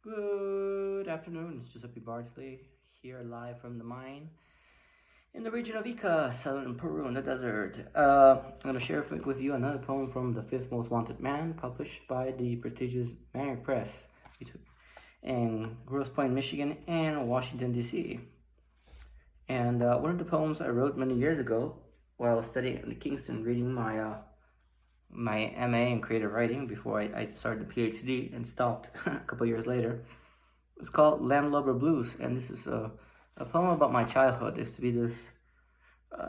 Good afternoon, it's Giuseppe Bartley here live from the mine in the region of Ica, southern Peru in the desert. I'm going to share with you another poem from The Fifth Most Wanted Man, published by the prestigious Merrick Press in Grosse Pointe, Michigan and Washington, D.C. And one of the poems I wrote many years ago while I was studying at Kingston, reading my MA in creative writing before I started the PhD and stopped a couple years later. It's called Landlubber Blues, and this is a poem about my childhood. I used to be this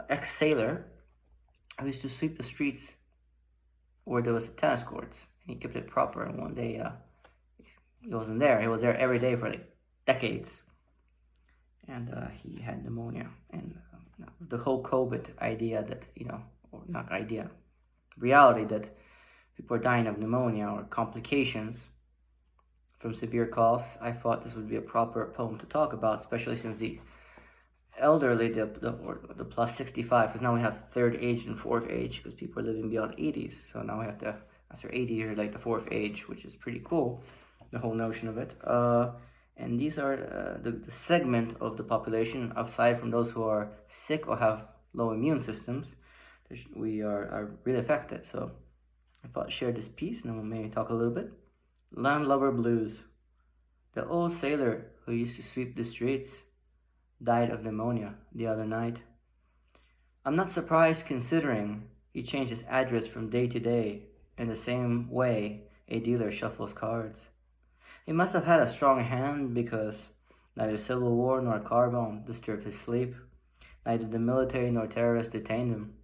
ex-sailor who used to sweep the streets where there was tennis courts, and he kept it proper. And one day he wasn't there. He was there every day for like decades, and he had pneumonia. And the whole COVID idea that, or not idea, reality that people are dying of pneumonia or complications from severe coughs, I thought this would be a proper poem to talk about, especially since the elderly, the plus 65, because now we have third age and fourth age, because people are living beyond 80s. So now we have to, after 80 years, like the fourth age, which is pretty cool, the whole notion of it. And these are the segment of the population, aside from those who are sick or have low immune systems, we are really affected. So I thought I'd share this piece, and then we'll maybe talk a little bit. Landlubber Blues. The old sailor who used to sweep the streets died of pneumonia the other night. I'm not surprised, considering he changed his address from day to day in the same way a dealer shuffles cards. He must have had a strong hand, because neither civil war nor car bomb disturbed his sleep. Neither the military nor terrorists detained him.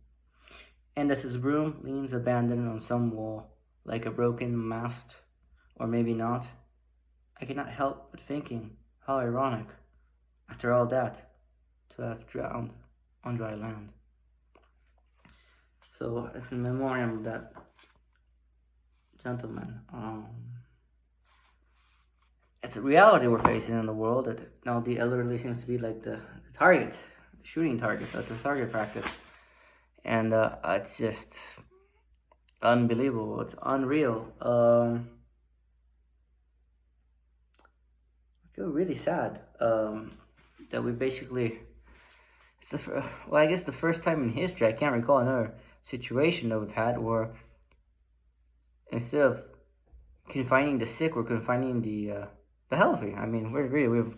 And as his room leans abandoned on some wall, like a broken mast, or maybe not, I cannot help but thinking how ironic, after all that, to have drowned on dry land. So, it's in memoriam of that gentleman. It's a reality we're facing in the world, that now the elderly seems to be like the target, the shooting target, the target practice. And it's just unbelievable. It's unreal. I feel really sad that we basically, I guess the first time in history, I can't recall another situation that we've had where instead of confining the sick, we're confining the healthy. I mean, we've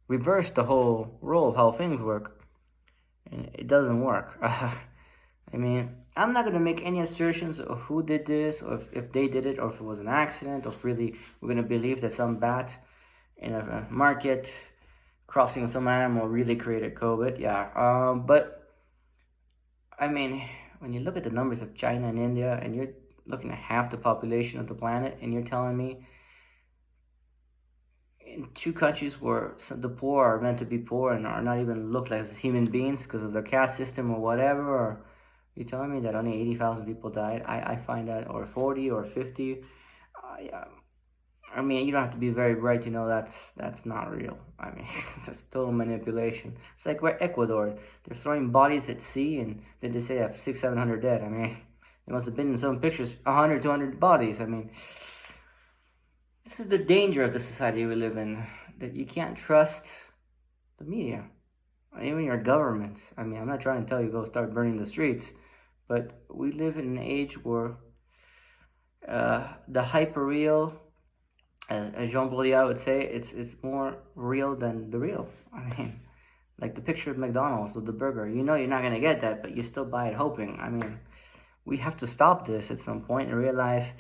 reversed the whole role of how things work. And it doesn't work. I mean, I'm not going to make any assertions of who did this, or if they did it, or if it was an accident, or if really we're going to believe that some bat in a market crossing some animal really created COVID. Yeah. But, I mean, when you look at the numbers of China and India, and you're looking at half the population of the planet, and you're telling me in two countries where the poor are meant to be poor and are not even looked like as human beings because of the caste system or whatever, or you're telling me that only 80,000 people died? I find that, or 40 or 50. I mean, you don't have to be very bright to know that's not real. I mean, it's total manipulation. It's like where Ecuador, they're throwing bodies at sea, and then they say they have 600-700 dead. I mean, there must have been in some pictures 100-200 bodies. I mean, this is the danger of the society we live in, that you can't trust the media, even your government. I mean, I'm not trying to tell you go start burning the streets, but we live in an age where the hyper-real, as Jean Baudrillard would say, it's more real than the real. I mean, like the picture of McDonald's with the burger. You know you're not going to get that, but you still buy it hoping. I mean, we have to stop this at some point and realize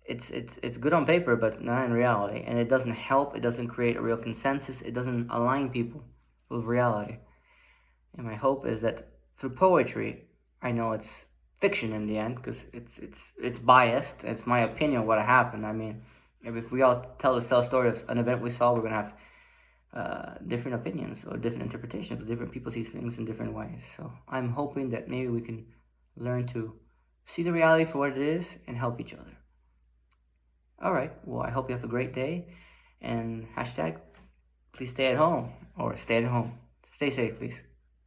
it's good on paper, but not in reality. And it doesn't help. It doesn't create a real consensus. It doesn't align people with reality. And my hope is that through poetry, I know it's fiction in the end, because it's biased. It's my opinion of what happened. I mean, if we all tell a story of an event we saw, we're going to have different opinions or different interpretations, because different people see things in different ways. So I'm hoping that maybe we can learn to see the reality for what it is and help each other. All right, well, I hope you have a great day, and hashtag, please stay at home, or stay at home. Stay safe, please.